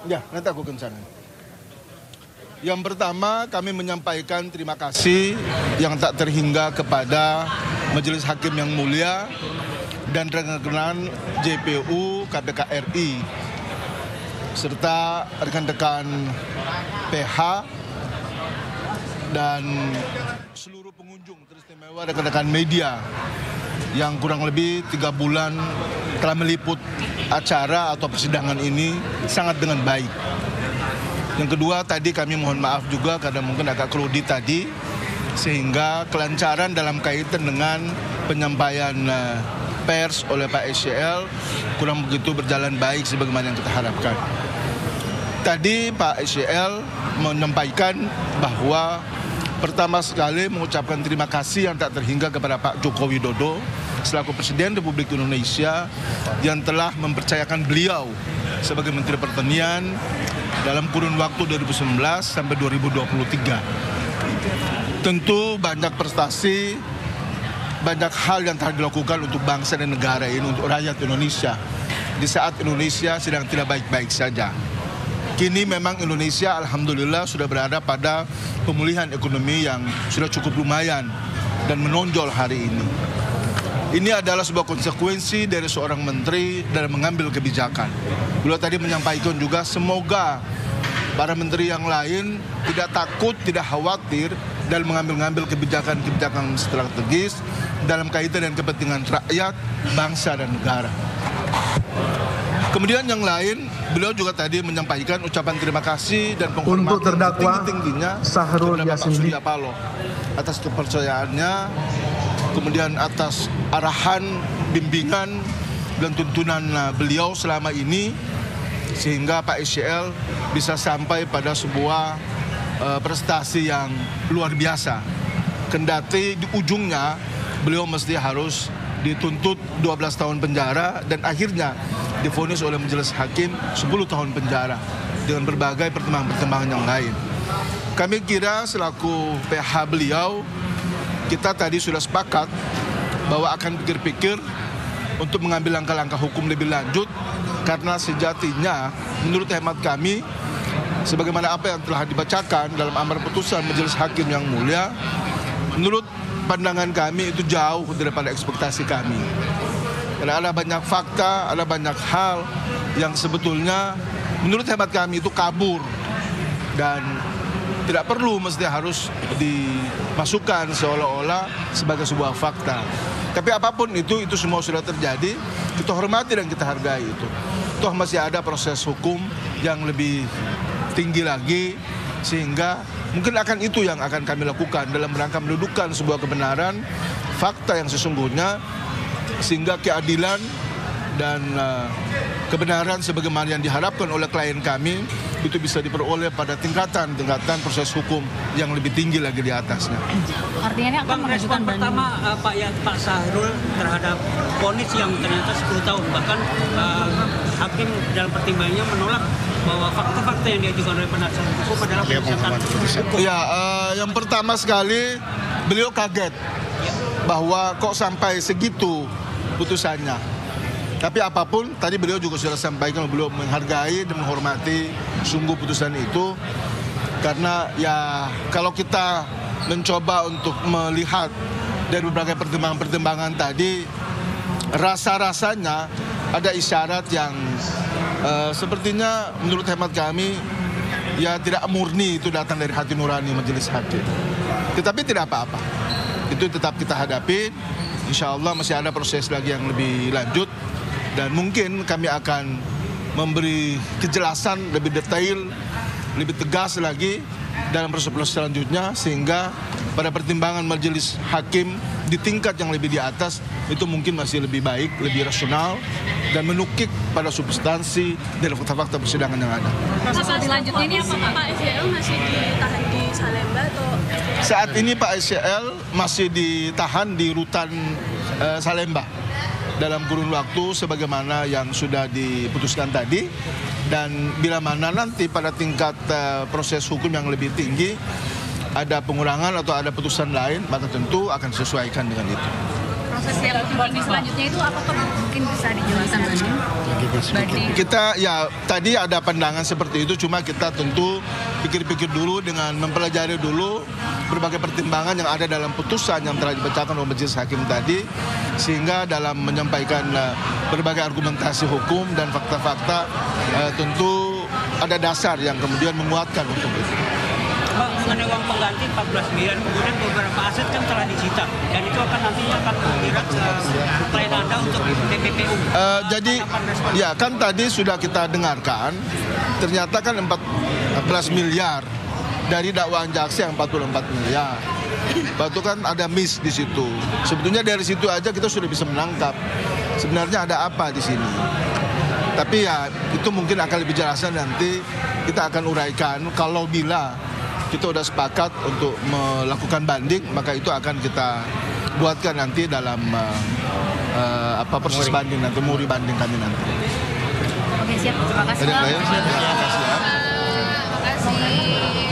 Ya, nanti aku ke sana. Yang pertama, kami menyampaikan terima kasih yang tak terhingga kepada Majelis Hakim yang mulia dan rekan-rekan JPU KPK RI serta rekan-rekan PH dan seluruh pengunjung teristimewa rekan-rekan media yang kurang lebih 3 bulan telah meliput acara atau persidangan ini sangat dengan baik. Yang kedua, tadi kami mohon maaf juga karena mungkin agak krudi tadi, sehingga kelancaran dalam kaitan dengan penyampaian pers oleh Pak SCL kurang begitu berjalan baik sebagaimana yang kita harapkan. Tadi Pak SCL menyampaikan bahwa pertama sekali mengucapkan terima kasih yang tak terhingga kepada Pak Joko Widodo selaku Presiden Republik Indonesia yang telah mempercayakan beliau sebagai Menteri Pertanian dalam kurun waktu 2019 sampai 2023. Tentu banyak prestasi, banyak hal yang telah dilakukan untuk bangsa dan negara ini, untuk rakyat Indonesia. Di saat Indonesia sedang tidak baik-baik saja. Kini memang Indonesia alhamdulillah sudah berada pada pemulihan ekonomi yang sudah cukup lumayan dan menonjol hari ini. Ini adalah sebuah konsekuensi dari seorang menteri dalam mengambil kebijakan. Beliau tadi menyampaikan juga semoga para menteri yang lain tidak takut, tidak khawatir dalam mengambil kebijakan-kebijakan strategis dalam kaitan dengan kepentingan rakyat, bangsa, dan negara. Kemudian yang lain, beliau juga tadi menyampaikan ucapan terima kasih dan penghormatan setinggi-tingginya Sahrul Yassin Surya Paloh atas kepercayaannya, kemudian atas arahan, bimbingan, dan tuntunan beliau selama ini, sehingga Pak SCL bisa sampai pada sebuah prestasi yang luar biasa. Kendati di ujungnya beliau mesti harus dituntut 12 tahun penjara dan akhirnya divonis oleh Majelis Hakim 10 tahun penjara dengan berbagai pertimbangan-pertimbangan yang lain. Kami kira selaku PH beliau, kita tadi sudah sepakat bahwa akan pikir-pikir untuk mengambil langkah-langkah hukum lebih lanjut karena sejatinya menurut hemat kami sebagaimana apa yang telah dibacakan dalam amar putusan Majelis Hakim yang mulia, menurut pandangan kami itu jauh daripada ekspektasi kami. Karena ada banyak fakta, ada banyak hal yang sebetulnya menurut hemat kami itu kabur dan tidak perlu mesti harus dimasukkan seolah-olah sebagai sebuah fakta. Tapi apapun itu semua sudah terjadi, kita hormati dan kita hargai itu. Toh masih ada proses hukum yang lebih tinggi lagi, sehingga mungkin akan itu yang akan kami lakukan dalam rangka mendudukkan sebuah kebenaran, fakta yang sesungguhnya, sehingga keadilan dan kebenaran sebagaimana yang diharapkan oleh klien kami itu bisa diperoleh pada tingkatan proses hukum yang lebih tinggi lagi di atasnya. Artinya ini akan mengajukan pertama Pak Sahrul terhadap vonis yang ternyata 10 tahun, bahkan hakim dalam pertimbangannya menolak bahwa fakta-fakta yang diajukan oleh penasihat hukum adalah kebijakan hukum. Ya, yang pertama sekali beliau kaget bahwa kok sampai segitu putusannya. Tapi apapun, tadi beliau juga sudah sampaikan, beliau menghargai dan menghormati sungguh putusan itu. Karena ya kalau kita mencoba untuk melihat dari berbagai pertimbangan-pertimbangan tadi, rasa-rasanya ada isyarat yang sepertinya menurut hemat kami ya tidak murni itu datang dari hati nurani Majelis Hakim. Tetapi tidak apa-apa, itu tetap kita hadapi. Insya Allah masih ada proses lagi yang lebih lanjut. Dan mungkin kami akan memberi kejelasan lebih detail, lebih tegas lagi dalam proses selanjutnya, sehingga pada pertimbangan majelis hakim di tingkat yang lebih di atas itu mungkin masih lebih baik, lebih rasional, dan menukik pada substansi dari fakta-fakta persidangan yang ada. Proses selanjutnya ini apakah Pak SCL masih ditahan di Salemba atau? Saat ini Pak SCL masih ditahan di rutan Salemba dalam kurun waktu sebagaimana yang sudah diputuskan tadi, dan bila mana nanti pada tingkat proses hukum yang lebih tinggi ada pengurangan atau ada putusan lain, maka tentu akan disesuaikan dengan itu. proses yang banding selanjutnya itu apa tuh? Mungkin bisa dijelaskan banding. Kita ya tadi ada pandangan seperti itu, cuma kita tentu pikir-pikir dulu dengan mempelajari dulu berbagai pertimbangan yang ada dalam putusan yang telah dibacakan oleh majelis hakim tadi, sehingga dalam menyampaikan berbagai argumentasi hukum dan fakta-fakta tentu ada dasar yang kemudian menguatkan untuk itu. Bang, mengenai uang pengganti 14 miliar, kemudian beberapa aset kan telah disita dan itu akan nantinya akan menjerat klien Anda untuk TPPU. Jadi ya kan tadi sudah kita dengarkan, ternyata kan 14 miliar dari dakwaan jaksa yang 44 miliar. Batu kan ada miss di situ. Sebetulnya dari situ aja kita sudah bisa menangkap sebenarnya ada apa di sini. Tapi ya itu mungkin akan lebih jelasnya nanti kita akan uraikan kalau bila kita sudah sepakat untuk melakukan banding, maka itu akan kita buatkan nanti dalam proses banding nanti, muri banding kami nanti. Oke, siap. Terima kasih. Terima kasih. Terima kasih.